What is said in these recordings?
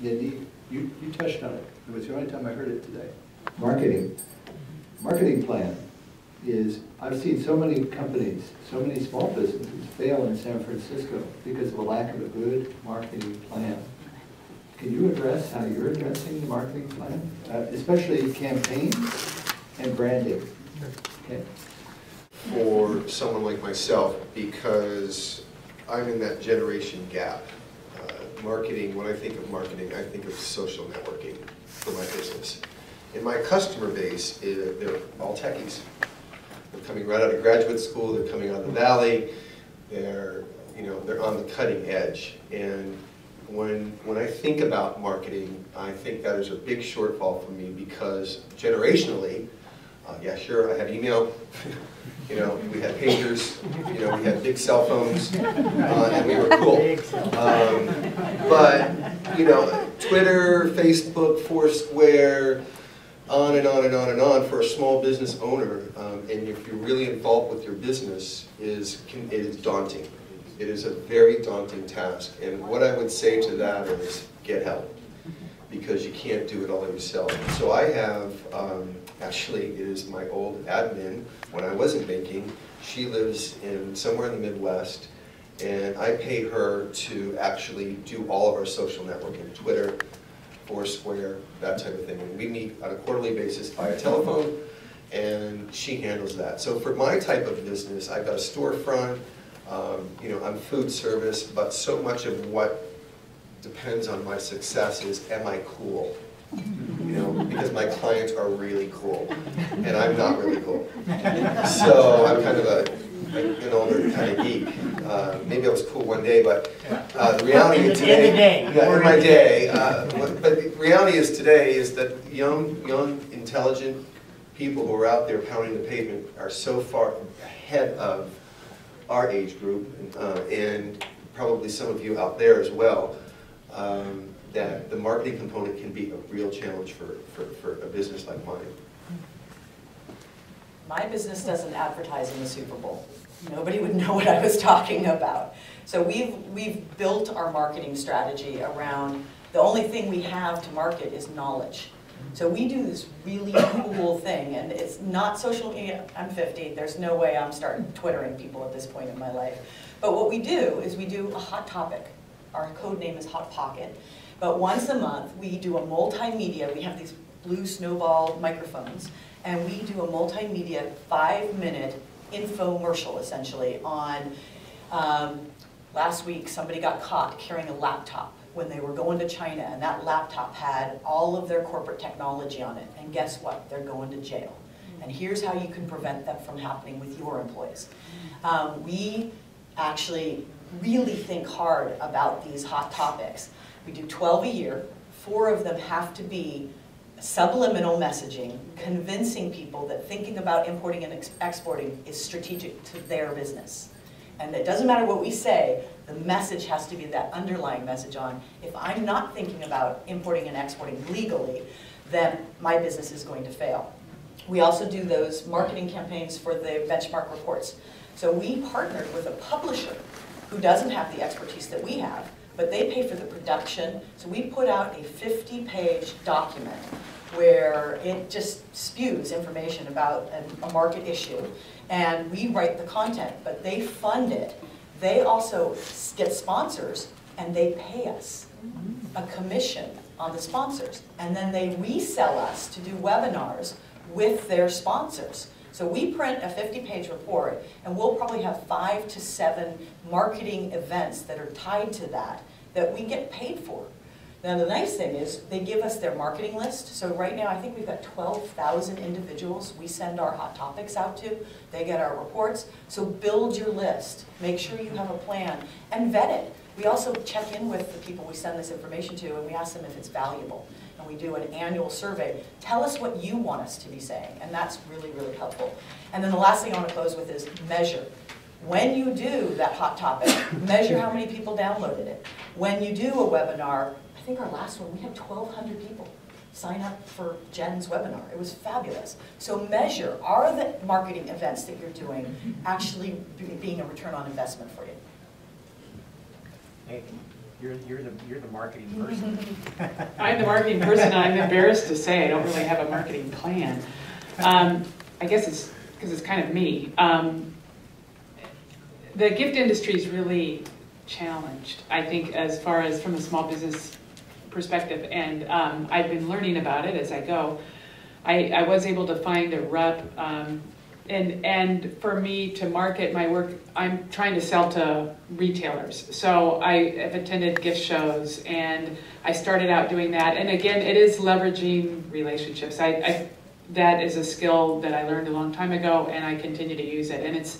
Mindy, you touched on it. It was the only time I heard it today. Marketing. Marketing plan is, I've seen so many companies, so many small businesses fail in San Francisco because of a lack of a good marketing plan. Can you address how you're addressing the marketing plan, especially campaigns and branding? Okay. For someone like myself, because I'm in that generation gap. Marketing, when I think of marketing, I think of social networking for my business. And my customer base, they're all techies. They're coming right out of graduate school, they're coming out of the valley, they're on the cutting edge. And when I think about marketing, I think that is a big shortfall for me because generationally, yeah, sure, I have email. We had pagers, we had big cell phones, and we were cool. But, Twitter, Facebook, Foursquare, on and on and on and on for a small business owner, and if you're really involved with your business, it is daunting. It is a very daunting task, and what I would say to that is get help, because you can't do it all yourself. So I have, actually, it is my old admin when I wasn't banking. She lives somewhere in the Midwest, and I pay her to actually do all of our social networking, Twitter, Foursquare, that type of thing. And we meet on a quarterly basis via telephone, and she handles that. So for my type of business, I've got a storefront, I'm food service, but so much of what depends on my success is, am I cool? Because my clients are really cool, and I'm not really cool. So I'm kind of an older kind of geek. Maybe I was cool one day, but the reality of today, in my day, but the reality is today is that young, intelligent people who are out there pounding the pavement are so far ahead of our age group, and probably some of you out there as well, that the marketing component can be a real challenge for a business like mine. My business doesn't advertise in the Super Bowl. Nobody would know what I was talking about. So we've built our marketing strategy around the only thing we have to market is knowledge. So we do this really cool thing, and it's not social media. I'm 50. There's no way I'm starting Twittering people at this point in my life. But what we do is we do a hot topic. Our code name is Hot Pocket. But once a month, we do a multimedia. We have these blue snowball microphones, and we do a multimedia 5-minute infomercial, essentially, on last week somebody got caught carrying a laptop when they were going to China, and that laptop had all of their corporate technology on it, and guess what? They're going to jail. And here's how you can prevent that from happening with your employees. We actually really think hard about these hot topics. We do 12 a year. 4 of them have to be subliminal messaging, convincing people that thinking about importing and exporting is strategic to their business. And it doesn't matter what we say, the message has to be that underlying message on, if I'm not thinking about importing and exporting legally, then my business is going to fail. We also do those marketing campaigns for the benchmark reports. So we partnered with a publisher who doesn't have the expertise that we have, but they pay for the production. So we put out a 50-page document where it just spews information about a market issue, and we write the content, but they fund it. They also get sponsors, and they pay us a commission on the sponsors, and then they resell us to do webinars with their sponsors. So we print a 50-page report, and we'll probably have 5 to 7 marketing events that are tied to that we get paid for. Now the nice thing is they give us their marketing list. So right now I think we've got 12,000 individuals we send our hot topics out to. They get our reports. So build your list. Make sure you have a plan and vet it. We also check in with the people we send this information to, and we ask them if it's valuable. And we do an annual survey. Tell us what you want us to be saying, and that's really, really helpful. And then the last thing I want to close with is measure. When you do that hot topic, measure how many people downloaded it. When you do a webinar, I think our last one, we had 1,200 people sign up for Jen's webinar. It was fabulous. So measure, are the marketing events that you're doing actually being a return on investment for you? You're the marketing person. I'm the marketing person, and I'm embarrassed to say I don't really have a marketing plan. I guess it's because it's kind of me. The gift industry is really challenged, I think, as far as from a small business perspective, and I've been learning about it as I go. I was able to find a rep, and for me to market my work, I'm trying to sell to retailers. So I have attended gift shows, and I started out doing that. And again, it is leveraging relationships. That is a skill that I learned a long time ago, and I continue to use it. And it's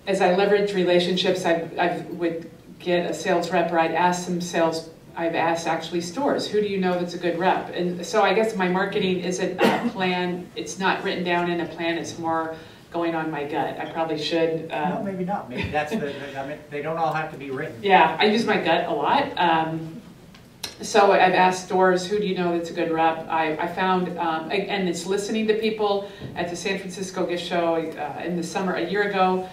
as I leverage relationships, I would get a sales rep, or I'd ask some sales. I've asked actually stores, who do you know that's a good rep? And so I guess my marketing isn't a plan. It's not written down in a plan. It's more going on my gut. I probably should. No, maybe not. Maybe that's the. I mean, they don't all have to be written. Yeah, I use my gut a lot. So I've asked stores, who do you know that's a good rep? I found, and it's listening to people at the San Francisco gift show in the summer a year ago.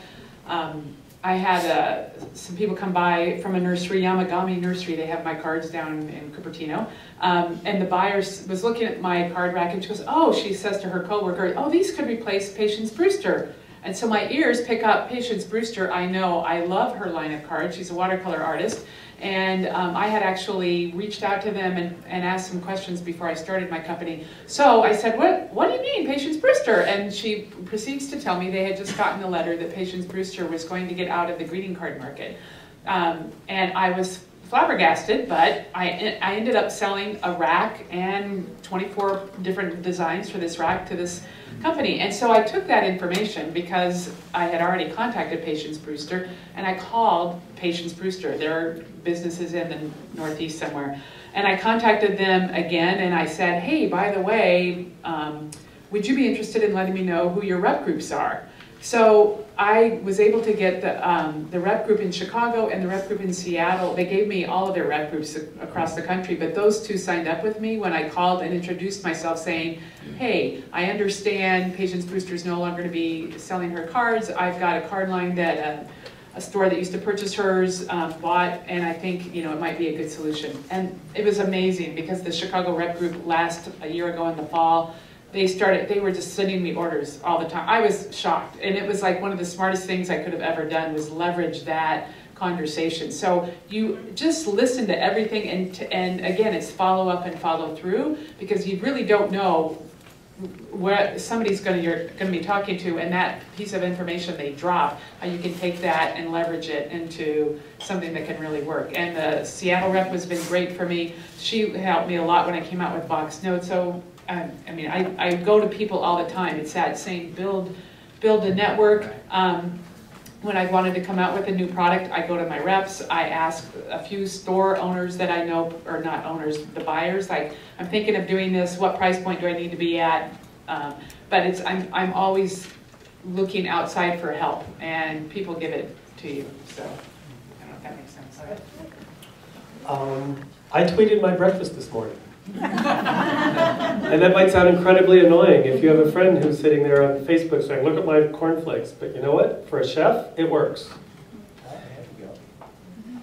I had some people come by from a nursery, Yamagami Nursery. They have my cards down in Cupertino. And the buyer was looking at my card rack, and she goes, oh, she says to her coworker, oh, these could replace Patience Brewster. And so my ears pick up Patience Brewster. I know, I love her line of cards. She's a watercolor artist. And I had actually reached out to them and asked some questions before I started my company. So I said, what do you mean, Patience Brewster? And she proceeds to tell me they had just gotten a letter that Patience Brewster was going to get out of the greeting card market. And I was flabbergasted, but I ended up selling a rack and 24 different designs for this rack to this company. And so I took that information because I had already contacted Patience Brewster, and I called Patience Brewster. Their business is in the Northeast somewhere. And I contacted them again, and I said, hey, by the way, would you be interested in letting me know who your rep groups are? So I was able to get the rep group in Chicago and the rep group in Seattle. They gave me all of their rep groups across the country, but those two signed up with me when I called and introduced myself saying, hey, I understand Patience Brewster is no longer going to be selling her cards. I've got a card line that a store that used to purchase hers bought, and I think it might be a good solution. And it was amazing because the Chicago rep group a year ago in the fall, they were just sending me orders all the time. I was shocked, and it was like one of the smartest things I could have ever done was leverage that conversation. So you just listen to everything, and again, it's follow up and follow through, because you really don't know where somebody's you're going to be talking to, and that piece of information they drop, how you can take that and leverage it into something that can really work. And the Seattle rep has been great for me. She helped me a lot when I came out with box notes. So I mean, I go to people all the time. It's that same build a network. When I wanted to come out with a new product, I go to my reps. I ask a few store owners that I know, or not owners, the buyers, like, I'm thinking of doing this. What price point do I need to be at? But I'm always looking outside for help, and people give it to you. So I don't know if that makes sense. I tweeted my breakfast this morning. And that might sound incredibly annoying if you have a friend who's sitting there on Facebook saying, look at my cornflakes. But you know what? For a chef, it works.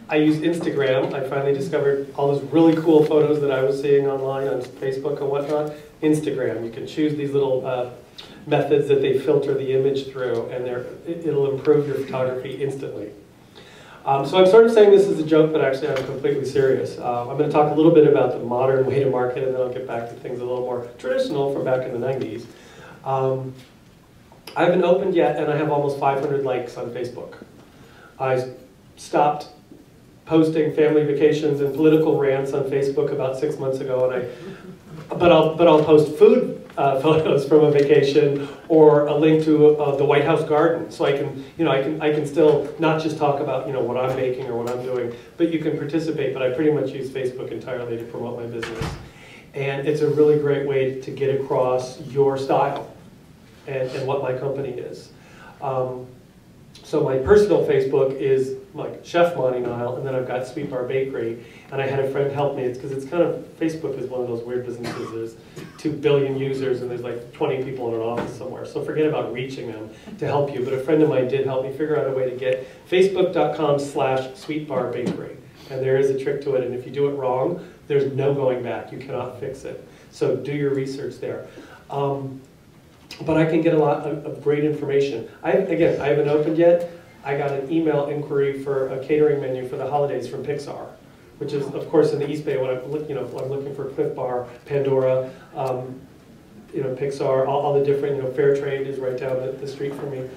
I use Instagram. I finally discovered all those really cool photos that I was seeing online on Facebook and whatnot. Instagram. You can choose these little methods that they filter the image through, and it'll improve your photography instantly. So I'm sort of saying this is a joke, but actually I'm completely serious. I'm going to talk a little bit about the modern way to market, and then I'll get back to things a little more traditional from back in the 90s. I haven't opened yet, and I have almost 500 likes on Facebook. I stopped posting family vacations and political rants on Facebook about 6 months ago, but I'll post food photos from a vacation, or a link to the White House garden, so I can still not just talk about what I'm making or what I'm doing, but you can participate. But I pretty much use Facebook entirely to promote my business, and it's a really great way to get across your style and what my company is. So my personal Facebook is like Chef Monty Nile, and then I've got Sweet Bar Bakery. And I had a friend help me. It's because it's kind of, Facebook is one of those weird businesses. There's 2 billion users, and there's like 20 people in an office somewhere. So forget about reaching them to help you. But a friend of mine did help me figure out a way to get Facebook.com/Sweet Bar Bakery. And there is a trick to it, and if you do it wrong, there's no going back. You cannot fix it. So do your research there. But I can get a lot of great information. I haven't opened yet. I got an email inquiry for a catering menu for the holidays from Pixar, which is, of course, in the East Bay. When I'm looking for Cliff Bar, Pandora, Pixar, all the different, Fair Trade is right down the street from me.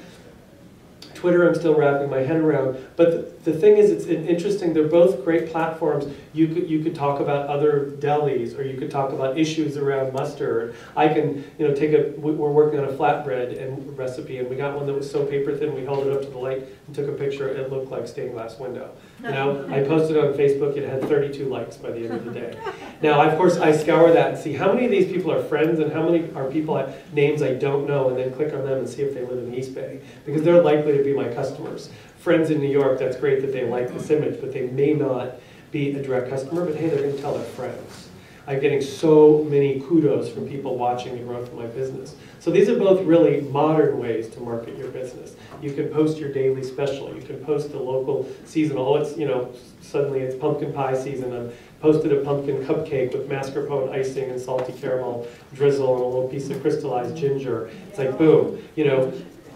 Twitter, I'm still wrapping my head around. But the thing is, it's interesting. They're both great platforms. You could talk about other delis, or you could talk about issues around mustard. I can, we're working on a flatbread and recipe, and we got one that was so paper thin, we held it up to the light and took a picture. It looked like stained glass window. I posted it on Facebook. It had 32 likes by the end of the day. Now, of course, I scour that and see how many of these people are friends and how many are people, names I don't know, and then click on them and see if they live in the East Bay, because they're likely to be my customers. Friends in New York, that's great that they like this image, but they may not be a direct customer, but hey, they're going to tell their friends. I'm getting so many kudos from people watching the growth of my business. So these are both really modern ways to market your business. You can post your daily special. You can post the local seasonal. Oh, suddenly it's pumpkin pie season. I've posted a pumpkin cupcake with mascarpone icing and salty caramel drizzle and a little piece of crystallized ginger. It's like, boom,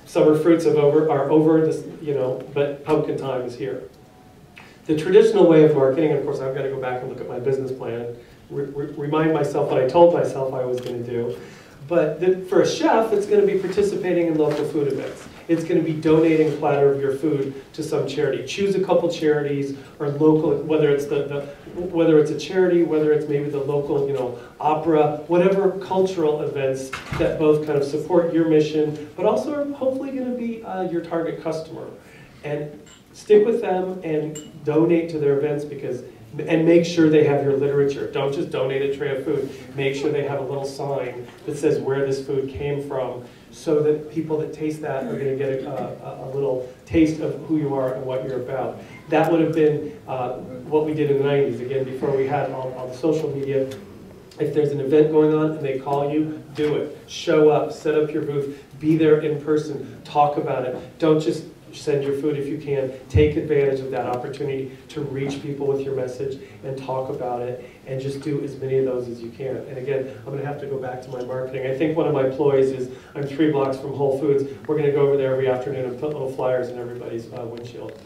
summer fruits are over this, but pumpkin time is here. The traditional way of marketing, of course, I've got to go back and look at my business plan, remind myself what I told myself I was going to do. But for a chef, it's going to be participating in local food events. It's going to be donating a platter of your food to some charity. Choose a couple charities or local, whether it's whether it's a charity, whether it's maybe the local, opera, whatever cultural events that both kind of support your mission, but also are hopefully going to be your target customer. And stick with them and donate to their events and make sure they have your literature. Don't just donate a tray of food. Make sure they have a little sign that says where this food came from, so that people that taste that are going to get a little taste of who you are and what you're about. That would have been what we did in the 90s, again, before we had all the social media. If there's an event going on and they call you, do it. Show up, set up your booth, be there in person, talk about it. Don't just send your food if you can. Take advantage of that opportunity to reach people with your message and talk about it, and just do as many of those as you can. And again, I'm going to have to go back to my marketing. I think one of my ploys is I'm 3 blocks from Whole Foods. We're going to go over there every afternoon and put little flyers in everybody's windshield.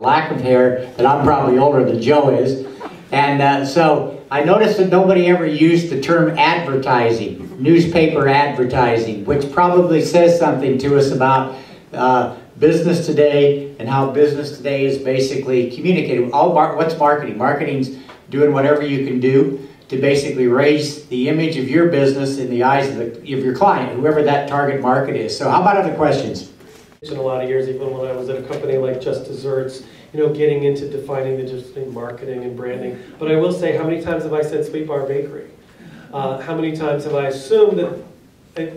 Lack of hair, and I'm probably older than Joe is. And so I noticed that nobody ever used the term advertising, newspaper advertising, which probably says something to us about business today and how business today is basically communicating. What's marketing? Marketing's doing whatever you can do to basically raise the image of your business in the eyes of your client, whoever that target market is. So how about other questions? In a lot of years, even when I was at a company like Just Desserts, getting into defining the difference between marketing and branding. But I will say, how many times have I said Sweet Bar Bakery? How many times have I assumed that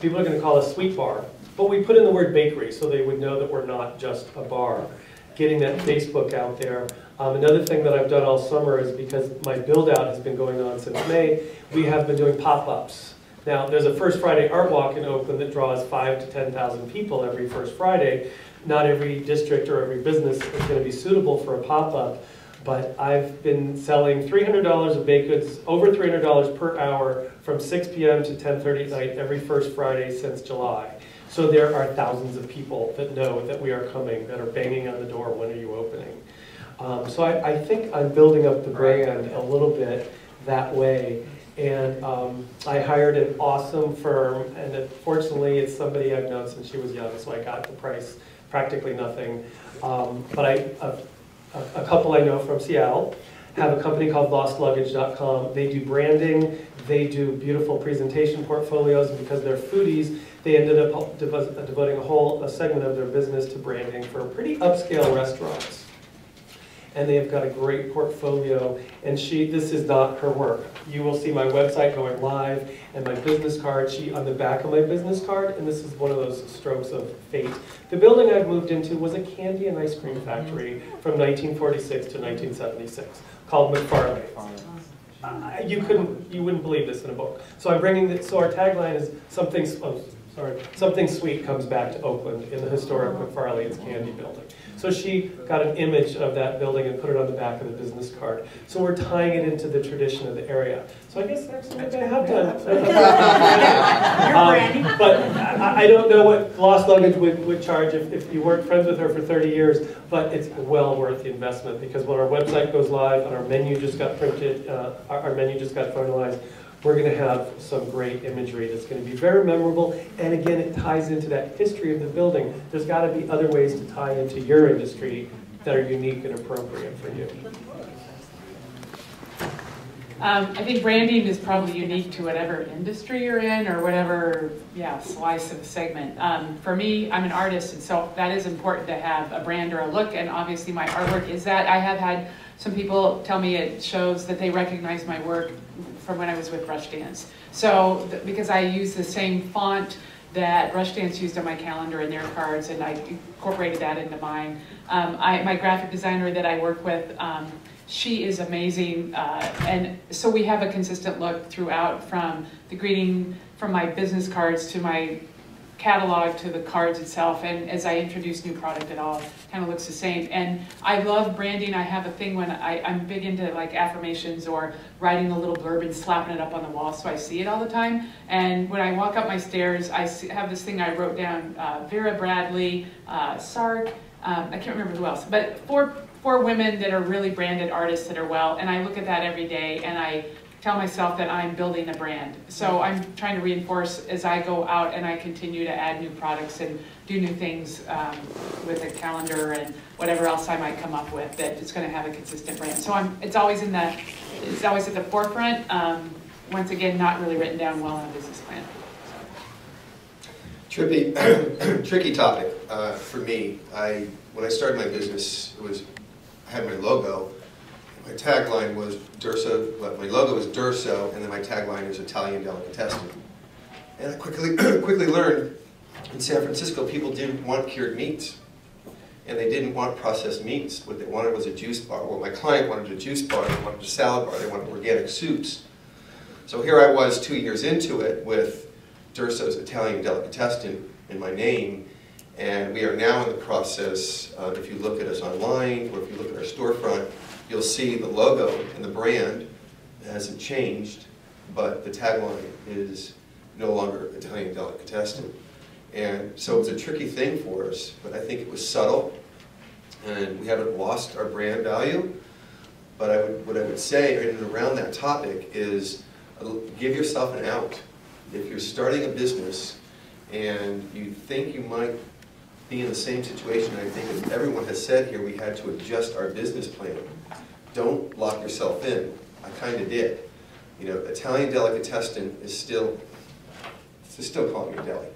people are going to call us Sweet Bar? But we put in the word bakery so they would know that we're not just a bar. Getting that Facebook out there. Another thing that I've done all summer is, because my build-out has been going on since May, we have been doing pop-ups. Now, there's a First Friday Art Walk in Oakland that draws 5,000 to 10,000 people every first Friday. Not every district or every business is going to be suitable for a pop-up, but I've been selling $300 of baked goods, over $300 per hour, from 6 p.m. to 10:30 at night every first Friday since July. So there are thousands of people that know that we are coming, that are banging on the door, when are you opening? So I think I'm building up the brand a little bit that way. And I hired an awesome firm, and fortunately it's somebody I've known since she was young, so I got the price practically nothing. But a couple I know from Seattle have a company called lostluggage.com. They do branding, they do beautiful presentation portfolios, and because they're foodies, they ended up devoting a segment of their business to branding for pretty upscale restaurants. And they have got a great portfolio, and this is not her work. You will see my website going live and my business card, on the back of my business card, and this is one of those strokes of fate. The building I've moved into was a candy and ice cream factory from 1946 to 1976, called McFarlane. You wouldn't believe this in a book. So I'm bringing so our tagline is something sorry, Something Sweet comes back to Oakland in the historic McFarlane's Candy Building. So she got an image of that building and put it on the back of the business card. So we're tying it into the tradition of the area. So I guess next week I have done. But I don't know what Lost Luggage would charge if you weren't friends with her for 30 years, but it's well worth the investment because when our website goes live and our menu just got printed, our menu just got finalized, we're going to have some great imagery that's going to be very memorable. And again, it ties into that history of the building. There's got to be other ways to tie into your industry that are unique and appropriate for you. I think branding is probably unique to whatever industry you're in or whatever, slice of segment. For me, I'm an artist, and so that is important to have a brand or a look, and obviously my artwork is that. I have had some people tell me it shows that they recognize my work from when I was with Rushdance. So, because I use the same font that Rushdance used on my calendar and their cards, and I incorporated that into mine. My graphic designer that I work with, she is amazing, and so we have a consistent look throughout, from the greeting, from my business cards to my catalog to the cards itself, and as I introduce new product, it all kind of looks the same. And I love branding. I have a thing when I'm big into like affirmations or writing a little blurb and slapping it up on the wall so I see it all the time. And when I walk up my stairs, I have this thing I wrote down, Vera Bradley, Sark, I can't remember who else, but four women that are really branded artists that are well, and I look at that every day and I tell myself that I'm building a brand. So I'm trying to reinforce as I go out and I continue to add new products and do new things with a calendar and whatever else I might come up with, that it's going to have a consistent brand. So it's always at the forefront. Once again, not really written down well in a business plan. Tricky topic for me. When I started my business, I had my logo. My tagline was Durso. Well, my logo was Durso, and then my tagline is Italian Delicatessen. And I quickly learned in San Francisco people didn't want cured meats, and they didn't want processed meats. What they wanted was a juice bar. Well, my client wanted a juice bar, they wanted a salad bar, they wanted organic soups. So here I was 2 years into it with Durso's Italian Delicatessen in my name, and we are now in the process, if you look at us online or if you look at our storefront, you'll see the logo and the brand hasn't changed, but the tagline is no longer Italian Delicatessen. And so it's a tricky thing for us, but I think it was subtle, and we haven't lost our brand value. But what I would say in and around that topic is give yourself an out. If you're starting a business and you think you might be in the same situation, I think as everyone has said here, we had to adjust our business plan. Don't lock yourself in. I kind of did. You know, Italian Delicatessen is still calling me a deli.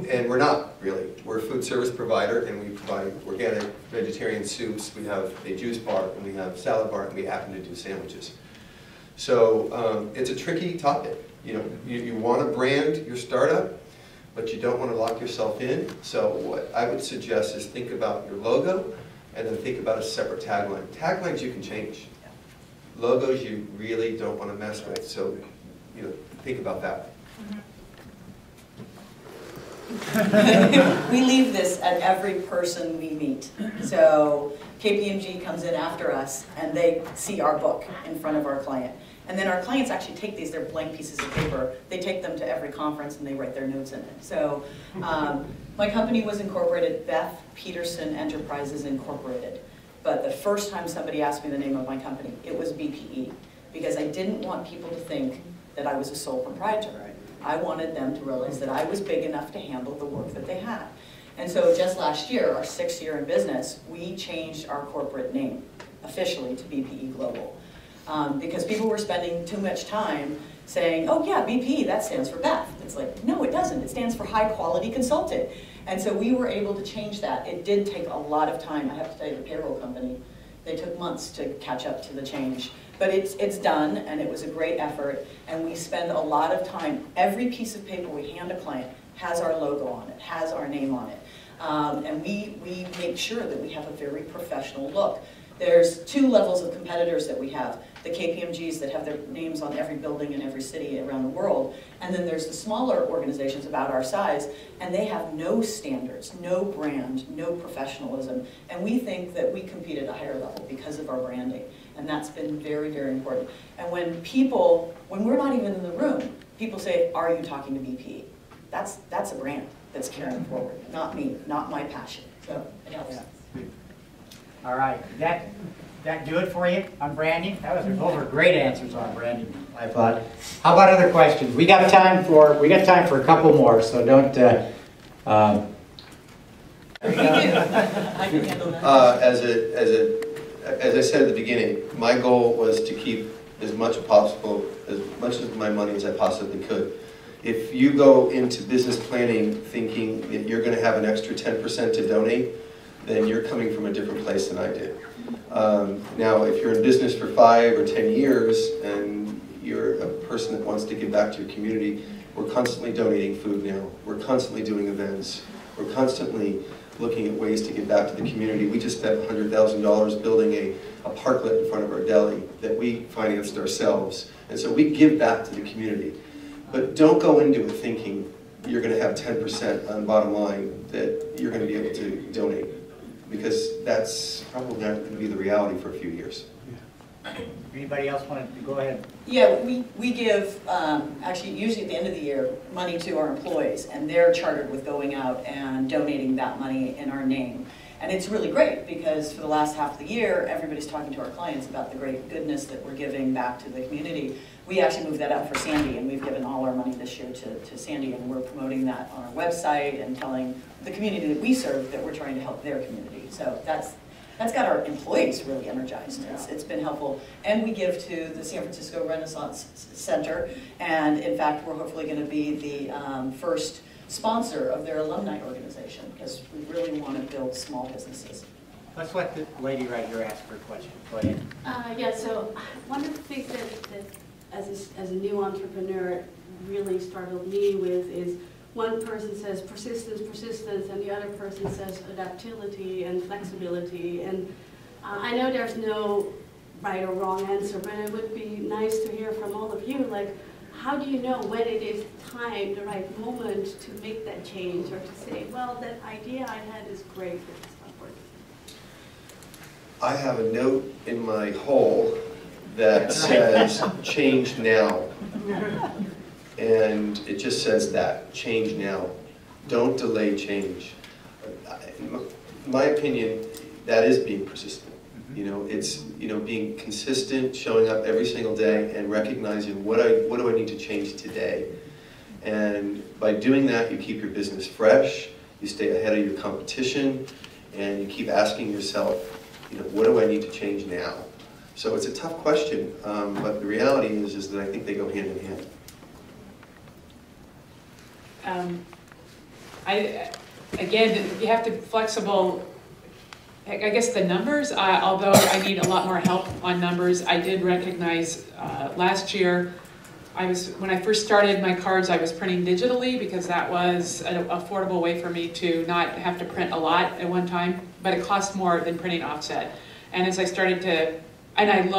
And we're not, really. We're a food service provider, and we provide organic vegetarian soups. We have a juice bar, and we have a salad bar, and we happen to do sandwiches. So it's a tricky topic. You know, you want to brand your startup, but you don't want to lock yourself in. So what I would suggest is think about your logo, and then think about a separate tagline. Taglines you can change. Logos you really don't want to mess with. So, you know, think about that. We leave this at every person we meet. So KPMG comes in after us and they see our book in front of our client. And then our clients actually take these, they're blank pieces of paper, they take them to every conference and they write their notes in it. So my company was incorporated, Beth Peterson Enterprises Incorporated. But the first time somebody asked me the name of my company, it was BPE, because I didn't want people to think that I was a sole proprietor. I wanted them to realize that I was big enough to handle the work that they had. And so just last year, our 6th year in business, we changed our corporate name officially to BPE Global. Because people were spending too much time saying, oh yeah, BPE, that stands for Beth. It's like, no, it doesn't. It stands for High Quality Consultant. And so we were able to change that. It did take a lot of time. I have to tell you, the payroll company, they took months to catch up to the change. But it's done, and it was a great effort, and we spend a lot of time. Every piece of paper we hand a client has our logo on it, has our name on it. And we make sure that we have a very professional look. There's two levels of competitors that we have. The KPMGs that have their names on every building in every city around the world. And then there's the smaller organizations about our size, and they have no standards, no brand, no professionalism. And we think that we compete at a higher level because of our branding. And that's been very, very important. And when we're not even in the room, people say, are you talking to BP? That's a brand that's carrying forward, not me, not my passion. So it helps. All right, that do it for you on branding? Those were great answers on branding, I thought. How about other questions? We got time for a couple more, so don't. I can handle that. As I said at the beginning, my goal was to keep as much of my money as I possibly could. If you go into business planning thinking that you're going to have an extra 10% to donate, then you're coming from a different place than I did. Now, if you're in business for 5 or 10 years and you're a person that wants to give back to your community, we're constantly donating food now. We're constantly doing events. We're constantly looking at ways to give back to the community. We just spent $100,000 building a parklet in front of our deli that we financed ourselves. And so we give back to the community. But don't go into it thinking you're going to have 10% on bottom line that you're going to be able to donate, because that's probably not going to be the reality for a few years. Anybody else want to go ahead? Yeah, we give, actually usually at the end of the year, money to our employees, and they're chartered with going out and donating that money in our name. And it's really great because for the last half of the year, everybody's talking to our clients about the great goodness that we're giving back to the community. We actually moved that up for Sandy, and we've given all our money this year to Sandy, and we're promoting that on our website and telling the community that we serve that we're trying to help their community. So that's got our employees really energized. It's been helpful. And we give to the San Francisco Renaissance Center, and in fact, we're hopefully going to be the first sponsor of their alumni organization, because we really want to build small businesses. Let's let the lady right here ask her question. Go ahead. Yeah, so one of the things that as a new entrepreneur really startled me with is one person says persistence, and the other person says adaptability and flexibility. And I know there's no right or wrong answer, but it would be nice to hear from all of you, like, how do you know when it is time, the right moment to make that change, or to say, well, that idea I had is great, but it's not working? I have a note in my hole that says, change now. And it just says that, change now. Don't delay change. In my opinion, that is being persistent. You know, it's being consistent, showing up every single day and recognizing what do I need to change today. And by doing that, you keep your business fresh, you stay ahead of your competition, and you keep asking yourself, what do I need to change now? So it's a tough question, but the reality is that I think they go hand in hand. Again, you have to be flexible. I guess the numbers, although I need a lot more help on numbers, I did recognize last year, when I first started my cards, I was printing digitally because that was an affordable way for me to not have to print a lot at one time, but it cost more than printing offset. And as I started to, and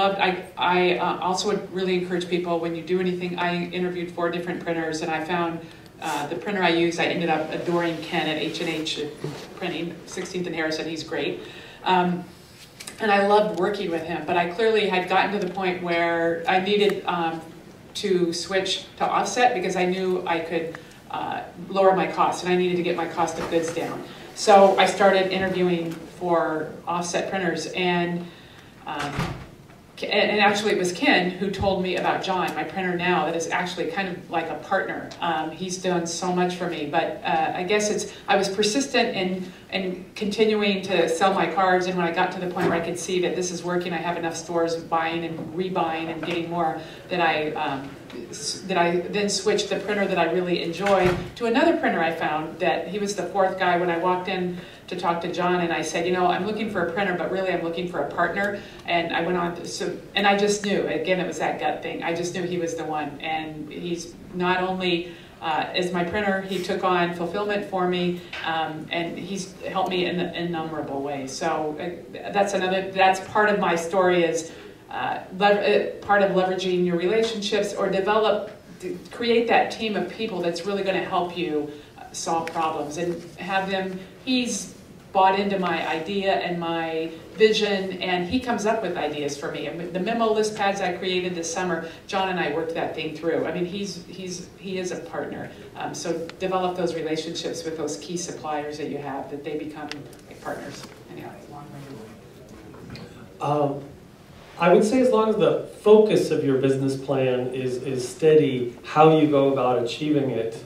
I also would really encourage people, when you do anything, I interviewed 4 different printers, and I found the printer I used, I ended up adoring Ken at H&H Printing, 16th and Harrison. He's great. And I loved working with him, but I clearly had gotten to the point where I needed to switch to offset because I knew I could lower my costs, and I needed to get my cost of goods down. So I started interviewing for offset printers, and actually it was Ken who told me about John, my printer now, that is actually kind of like a partner. He's done so much for me, but I guess I was persistent in continuing to sell my cards, and when I got to the point where I could see that this is working, I have enough stores buying and rebuying and getting more, that I then switched the printer that I really enjoy to another printer I found. That he was the 4th guy when I walked in to talk to John, and I said, I'm looking for a printer, but really I'm looking for a partner. And I went on and I just knew, again, it was that gut thing. I just knew he was the one, and he's not only as my printer. He took on fulfillment for me, and he's helped me in innumerable ways. So that's part of my story, is part of leveraging your relationships, or create that team of people that's really going to help you solve problems, and have them, he's bought into my idea and my vision, and he comes up with ideas for me. And the memo list pads I created this summer, John and I worked that thing through. I mean, he is a partner. So develop those relationships with those key suppliers that you have, that they become like partners. Anyhow. I would say as long as the focus of your business plan is steady, how you go about achieving it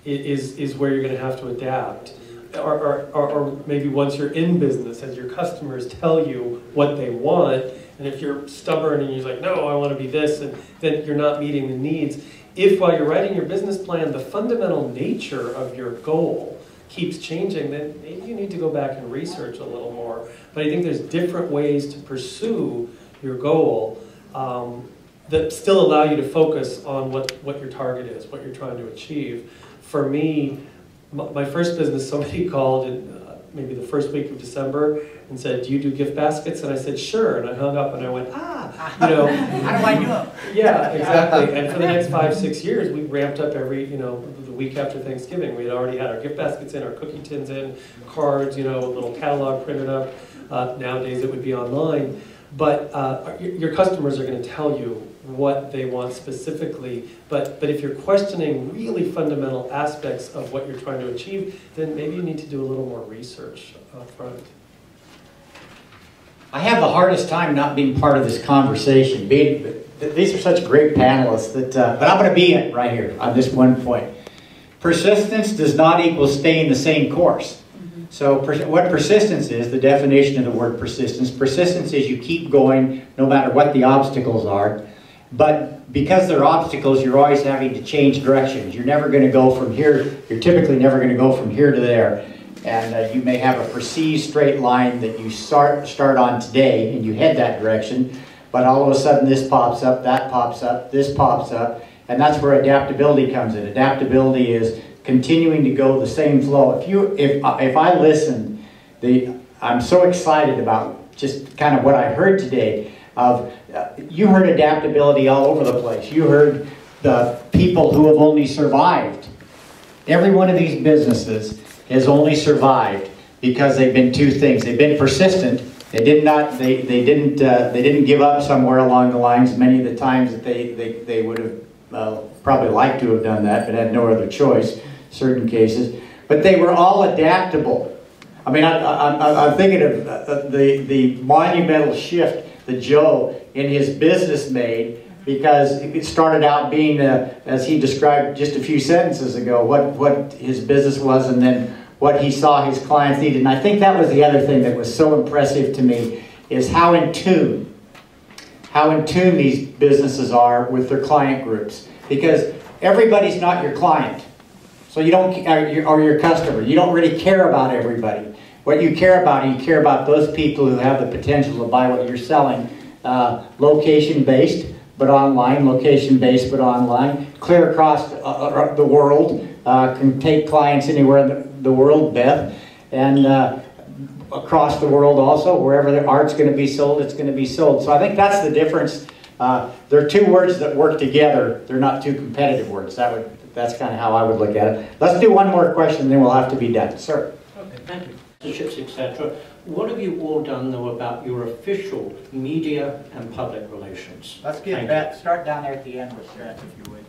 is where you're going to have to adapt. Or maybe once you're in business, as your customers tell you what they want, and if you're stubborn and you're like, no, I want to be this, and then you're not meeting the needs. If while you're writing your business plan, the fundamental nature of your goal keeps changing, then maybe you need to go back and research a little more. But I think there's different ways to pursue your goal that still allow you to focus on what your target is, what you're trying to achieve. For me, my first business, somebody called in maybe the first week of December and said, do you do gift baskets? And I said, sure. And I hung up and I went, How do I do them? Yeah, exactly. And for the next 5-6 years, we ramped up every, the week after Thanksgiving. We had already had our gift baskets in, our cookie tins in, cards, a little catalog printed up. Nowadays it would be online. But your customers are going to tell you what they want specifically, but if you're questioning really fundamental aspects of what you're trying to achieve, then maybe you need to do a little more research up front. I have the hardest time not being part of this conversation. These are such great panelists, but I'm going to be it right here on this one point. Persistence does not equal staying the same course. So what persistence is, the definition of the word persistence is you keep going no matter what the obstacles are. But because they're obstacles, you're always having to change directions. You're never going to go from here, you're typically never going to go from here to there. And you may have a perceived straight line that you start on today and you head that direction, but all of a sudden this pops up, that pops up, this pops up, and that's where adaptability comes in. Adaptability is continuing to go the same flow. If I listen, I'm so excited about just kind of what I heard today. You heard adaptability all over the place. You heard the people who have only survived. Every one of these businesses has only survived because they've been two things. They've been persistent. They didn't give up somewhere along the lines. Many of the times that they would have probably liked to have done that, but had no other choice. Certain cases, but they were all adaptable. I mean, I'm thinking of the monumental shift that Joe in his business made, because it started out being, as he described just a few sentences ago, what his business was, and then what he saw his clients needed. And I think that was the other thing that was so impressive to me, is how in tune these businesses are with their client groups, because everybody's not your client. So you don't, or your customer. You don't really care about everybody. What you care about those people who have the potential to buy what you're selling. Location-based, but online. Location-based, but online. Clear across the world. Can take clients anywhere in the world, Beth. And across the world also. Wherever the art's going to be sold, it's going to be sold. So I think that's the difference. There are two words that work together. They're not two competitive words. That's kind of how I would look at it. Let's do one more question, then we'll have to be done. Sir. Okay, thank you. Partnerships, etc. What have you all done, though, about your official media and public relations? Let's get back. Start down there at the end with that, if you would.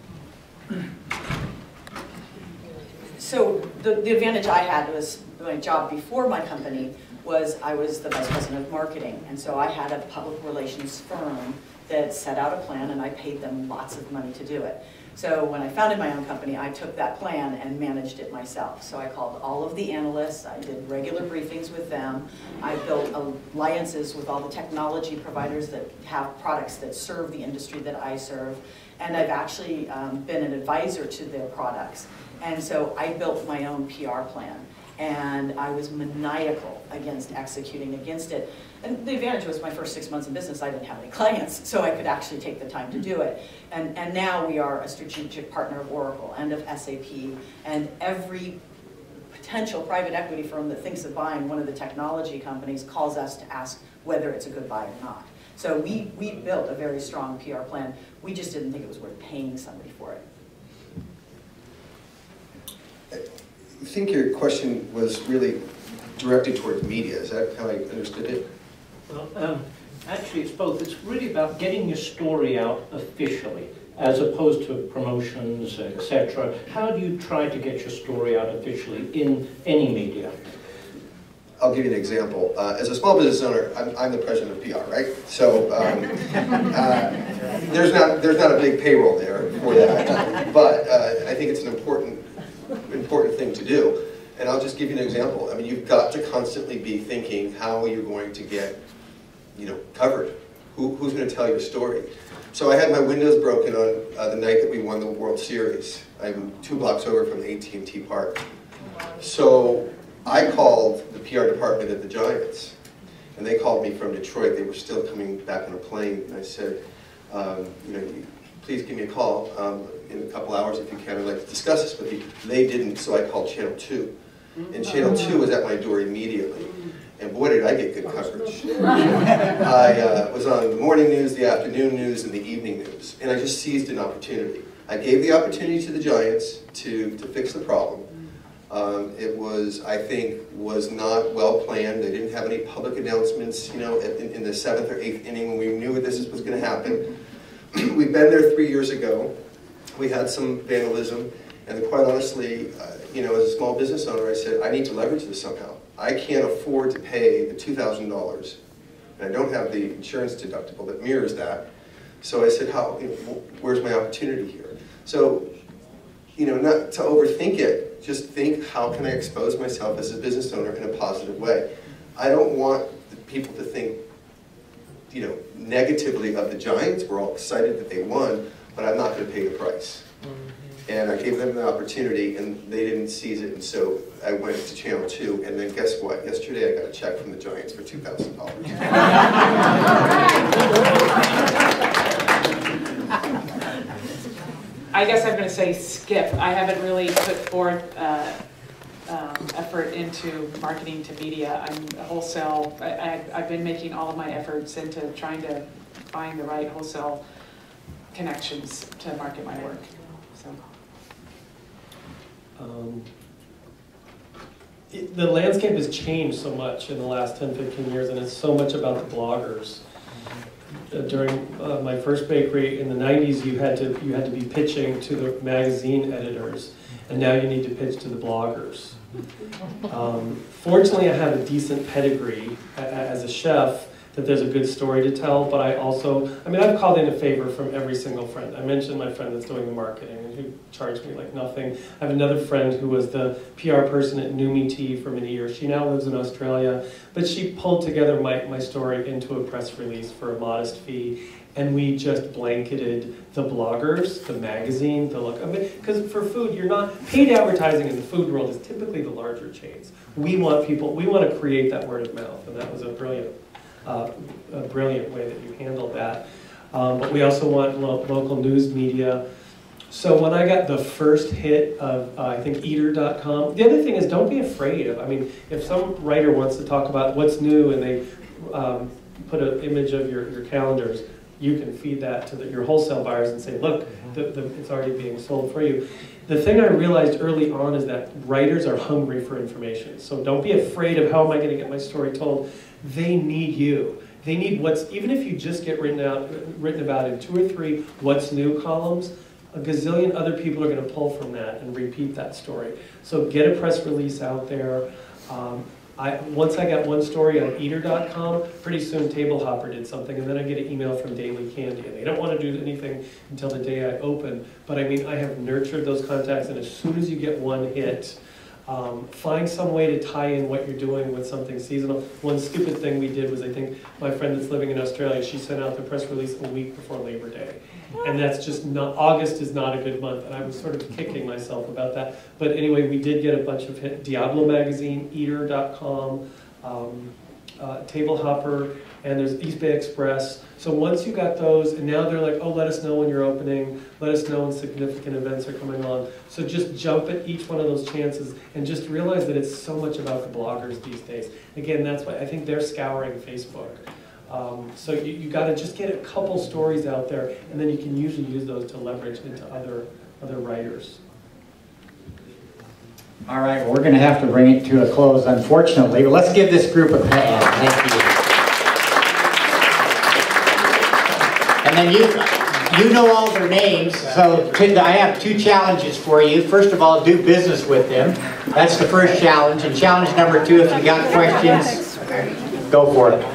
So the advantage I had was my job before my company was I was the vice president of marketing, and so I had a public relations firm that set out a plan, and I paid them lots of money to do it. So when I founded my own company, I took that plan and managed it myself. So I called all of the analysts, I did regular briefings with them, I built alliances with all the technology providers that have products that serve the industry that I serve, and I've actually been an advisor to their products. And so I built my own PR plan, and I was maniacal against executing against it. And the advantage was my first 6 months in business, I didn't have any clients, so I could actually take the time to do it. And now we are a strategic partner of Oracle and of SAP, and every potential private equity firm that thinks of buying one of the technology companies calls us to ask whether it's a good buy or not. So we built a very strong PR plan. We just didn't think it was worth paying somebody for it. I think your question was really directed towards media. Is that how I understood it? Well, actually, it's both. It's really about getting your story out officially, as opposed to promotions, etc. How do you try to get your story out officially in any media? I'll give you an example. As a small business owner, I'm the president of PR, right? So there's not a big payroll there for that, but I think it's an important thing to do. And I'll just give you an example. I mean, you've got to constantly be thinking, how are you going to get, covered? Who's going to tell your story? So I had my windows broken on the night that we won the World Series. I'm 2 blocks over from the AT&T Park. So I called the PR department at the Giants, and they called me from Detroit. They were still coming back on a plane, and I said, please give me a call in a couple hours if you can. I'd like to discuss this with you. They didn't, so I called Channel 2. And Channel 2 was at my door immediately. And boy, did I get good coverage. I was on the morning news, the afternoon news, and the evening news. And I just seized an opportunity. I gave the opportunity to the Giants to fix the problem. It was, I think, was not well planned. They didn't have any public announcements, in the 7th or 8th inning when we knew this was going to happen. We've been there 3 years ago. We had some vandalism, and quite honestly, as a small business owner, I said, I need to leverage this somehow. I can't afford to pay the $2,000, and I don't have the insurance deductible that mirrors that. So I said, where's my opportunity here? So, not to overthink it, just think, how can I expose myself as a business owner in a positive way? I don't want people to think, negatively of the Giants. We're all excited that they won, but I'm not going to pay the price. And I gave them the opportunity, and they didn't seize it, and so I went to Channel 2, and then guess what? Yesterday I got a check from the Giants for $2,000. I guess I'm going to say skip. I haven't really put forth effort into marketing to media. I'm a wholesale. I've been making all of my efforts into trying to find the right wholesale connections to market my work. So. The landscape has changed so much in the last 10, 15 years, and it's so much about the bloggers. During my first bakery in the 90s, you had to be pitching to the magazine editors, and now you need to pitch to the bloggers. Fortunately, I have a decent pedigree as a chef, that there's a good story to tell, but I've called in a favor from every single friend. I mentioned my friend that's doing the marketing and who charged me like nothing. I have another friend who was the PR person at Numi Tea for many years. She now lives in Australia, but she pulled together my story into a press release for a modest fee, and we just blanketed the bloggers, the magazine, because for food, paid advertising in the food world is typically the larger chains. We want to create that word of mouth, and that was a brilliant way that you handled that. But we also want local news media. So when I got the first hit of, I think, Eater.com, the other thing is, don't be afraid of, if some writer wants to talk about what's new and they put an image of your calendars, you can feed that to your wholesale buyers and say, look, it's already being sold for you. The thing I realized early on is that writers are hungry for information. So don't be afraid of, how am I going to get my story told? They need you. They need even if you just get written about in 2 or 3 what's new columns, a gazillion other people are going to pull from that and repeat that story. So get a press release out there. Once I got one story on Eater.com, pretty soon Table Hopper did something, and then I get an email from Daily Candy, and they don't want to do anything until the day I open. But I have nurtured those contacts, and as soon as you get one hit, find some way to tie in what you're doing with something seasonal. One stupid thing we did was, I think my friend that's living in Australia, she sent out the press release a week before Labor Day. And that's just not, August is not a good month, and I was sort of kicking myself about that. But anyway, we did get a bunch of hits. Diablo Magazine, Eater.com, Table Hopper, and there's East Bay Express. So once you got those, and now they're like, oh, let us know when you're opening, let us know when significant events are coming on. So just jump at each one of those chances and just realize that it's so much about the bloggers these days. Again, that's why I think they're scouring Facebook. So you got to just get a couple stories out there, and then you can usually use those to leverage into other writers. All right, well, we're going to have to bring it to a close, unfortunately. But let's give this group a hand. Thank you. And then you know all their names, so I have 2 challenges for you. First of all, do business with them. That's the first challenge. And challenge number 2, if you got questions, go for it.